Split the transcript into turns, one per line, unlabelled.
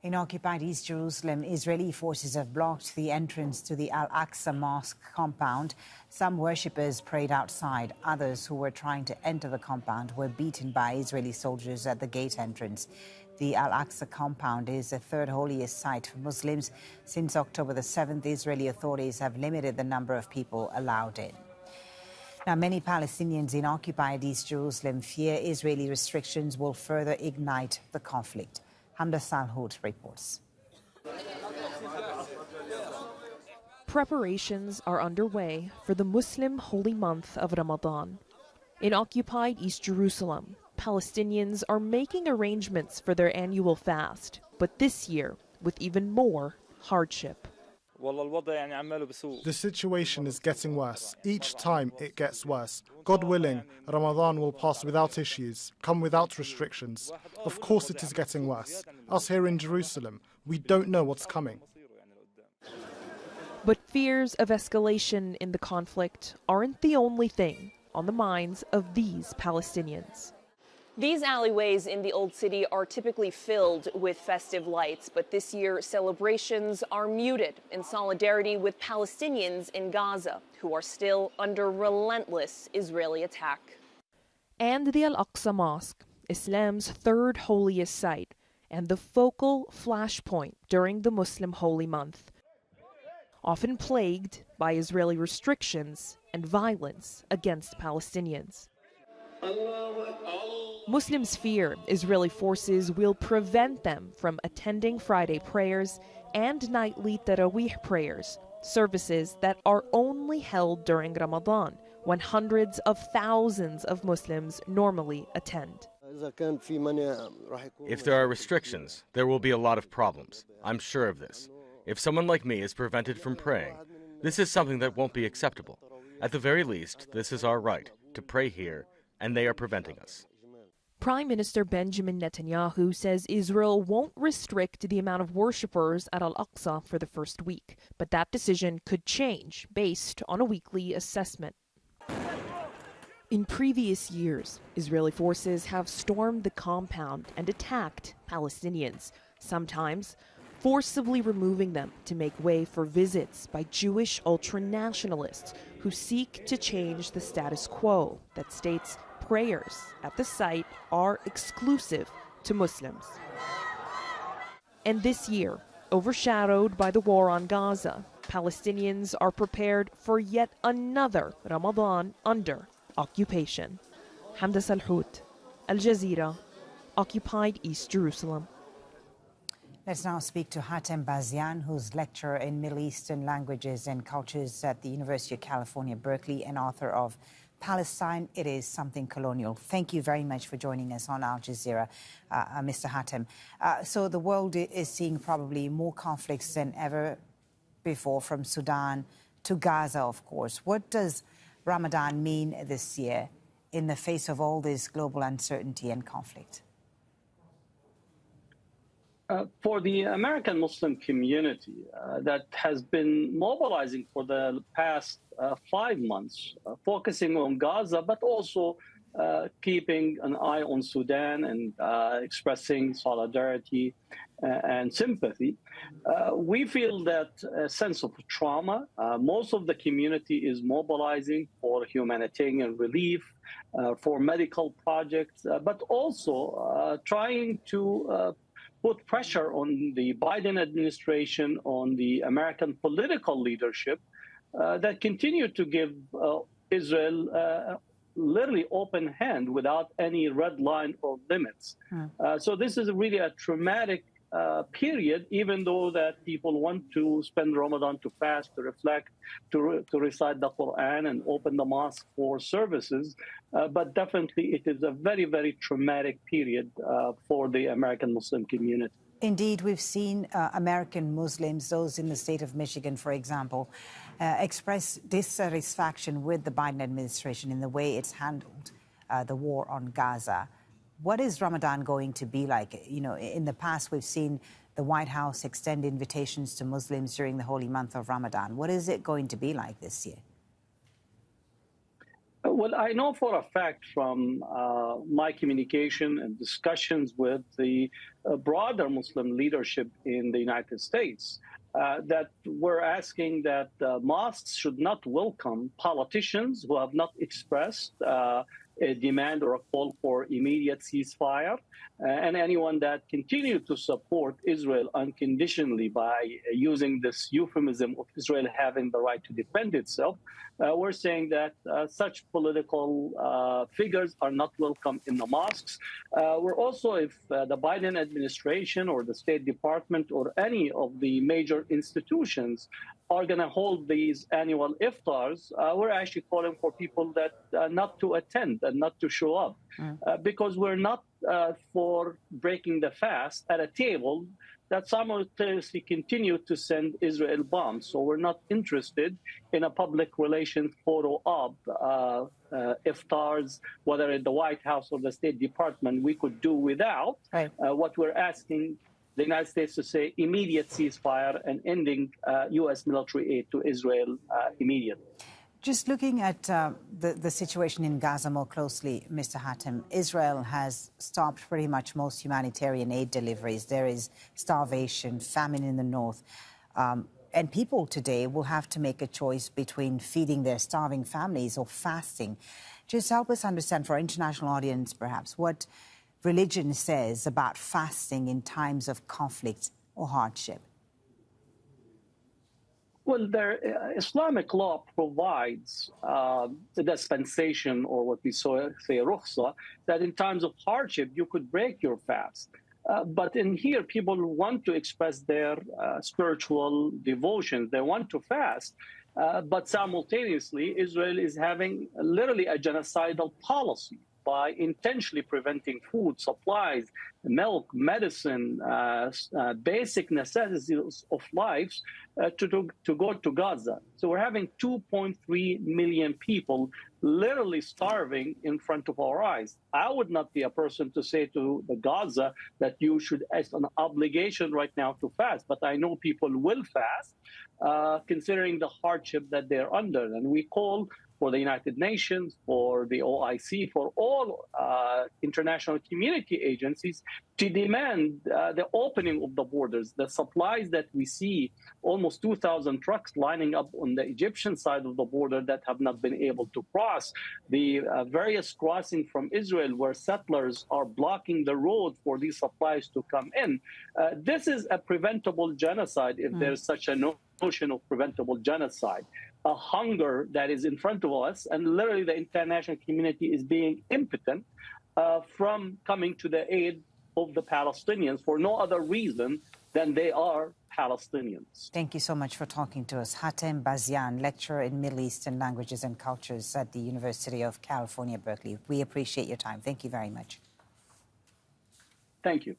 In occupied East Jerusalem, Israeli forces have blocked the entrance to the Al-Aqsa Mosque compound. Some worshippers prayed outside. Others who were trying to enter the compound were beaten by Israeli soldiers at the gate entrance. The Al-Aqsa compound is the third holiest site for Muslims. Since October the 7th, Israeli authorities have limited the number of people allowed in. Now, many Palestinians in occupied East Jerusalem fear Israeli restrictions will further ignite the conflict. Hamda Salhout reports.
Preparations are underway for the Muslim holy month of Ramadan. In occupied East Jerusalem, Palestinians are making arrangements for their annual fast, but this year with even more hardship.
The situation is getting worse. Each time it gets worse. God willing, Ramadan will pass without issues, come without restrictions. Of course it is getting worse. Us here in Jerusalem, we don't know what's coming.
But fears of escalation in the conflict aren't the only thing on the minds of these Palestinians.
These alleyways in the Old City are typically filled with festive lights, but this year celebrations are muted in solidarity with Palestinians in Gaza, who are still under relentless Israeli attack.
And the Al-Aqsa Mosque, Islam's third holiest site, and the focal flashpoint during the Muslim holy month, often plagued by Israeli restrictions and violence against Palestinians. Muslims fear Israeli forces will prevent them from attending Friday prayers and nightly Taraweeh prayers, services that are only held during Ramadan, when hundreds of thousands of Muslims normally attend.
If there are restrictions, there will be a lot of problems. I'm sure of this. If someone like me is prevented from praying, this is something that won't be acceptable. At the very least, this is our right, to pray here, and they are preventing us.
Prime Minister Benjamin Netanyahu says Israel won't restrict the amount of worshippers at Al-Aqsa for the first week, but that decision could change based on a weekly assessment. In previous years, Israeli forces have stormed the compound and attacked Palestinians, sometimes forcibly removing them to make way for visits by Jewish ultranationalists who seek to change the status quo that states prayers at the site are exclusive to Muslims. And this year, overshadowed by the war on Gaza, Palestinians are prepared for yet another Ramadan under occupation. Hamda Salhout, Al Jazeera, occupied East Jerusalem.
Let's now speak to Hatem Bazian, who's lecturer in Middle Eastern languages and cultures at the University of California, Berkeley, and author of Palestine, It Is Something Colonial. Thank you very much for joining us on Al Jazeera, Mr. Hatem. So the world is seeing probably more conflicts than ever before, from Sudan to Gaza, of course. What does Ramadan mean this year in the face of all this global uncertainty and conflict?
For the American Muslim community that has been mobilizing for the past 5 months, focusing on Gaza, but also keeping an eye on Sudan and expressing solidarity and sympathy, we feel that a sense of trauma. Most of the community is mobilizing for humanitarian relief, for medical projects, but also trying to put pressure on the Biden administration, on the American political leadership that continue to give Israel literally open hand without any red line or limits. So this is really a traumatic period, even though that people want to spend Ramadan to fast, to reflect, to recite the Quran and open the mosque for services. But definitely it is a very, very traumatic period for the American Muslim community.
Indeed, we've seen American Muslims, those in the state of Michigan, for example, express dissatisfaction with the Biden administration in the way it's handled the war on Gaza. What is Ramadan going to be like? You know, in the past, we've seen the White House extend invitations to Muslims during the holy month of Ramadan. What is it going to be like this year?
Well, I know for a fact from my communication and discussions with the broader Muslim leadership in the United States that we're asking that mosques should not welcome politicians who have not expressed a demand or a call for immediate ceasefire, and anyone that continued to support Israel unconditionally by using this euphemism of Israel having the right to defend itself. We're saying that such political figures are not welcome in the mosques. We're also, if the Biden administration or the State Department or any of the major institutions are going to hold these annual iftars, we're actually calling for people that not to attend and not to show up because we're not for breaking the fast at a table that simultaneously continue to send Israel bombs. So we're not interested in a public relations photo op iftars, whether at the White House or the State Department, we could do without. Right. What we're asking the United States to say immediate ceasefire and ending U.S. military aid to Israel immediately.
Just looking at the situation in Gaza more closely, Mr. Hatem, Israel has stopped pretty much most humanitarian aid deliveries. There is starvation, famine in the north. And people today will have to make a choice between feeding their starving families or fasting. Just help us understand, for our international audience perhaps, what religion says about fasting in times of conflict or hardship.
Well, Islamic law provides the dispensation, or what we say rukhsa, that in times of hardship, you could break your fast. But in here, people want to express their spiritual devotions. They want to fast. But simultaneously, Israel is having literally a genocidal policy by intentionally preventing food, supplies, milk, medicine, basic necessities of life to go to Gaza. So we're having 2.3 million people literally starving in front of our eyes. I would not be a person to say to the Gaza that you should have an obligation right now to fast, but I know people will fast, considering the hardship that they're under. And we call for the United Nations, for the OIC, for all international community agencies to demand the opening of the borders. The supplies that we see, almost 2,000 trucks lining up on the Egyptian side of the border that have not been able to cross. The various crossings from Israel where settlers are blocking the road for these supplies to come in. This is a preventable genocide if there's such a notion of preventable genocide. A hunger that is in front of us, and literally the international community is being impotent from coming to the aid of the Palestinians for no other reason than they are Palestinians.
Thank you so much for talking to us. Hatem Bazian, lecturer in Middle Eastern languages and cultures at the University of California, Berkeley. We appreciate your time. Thank you very much.
Thank you.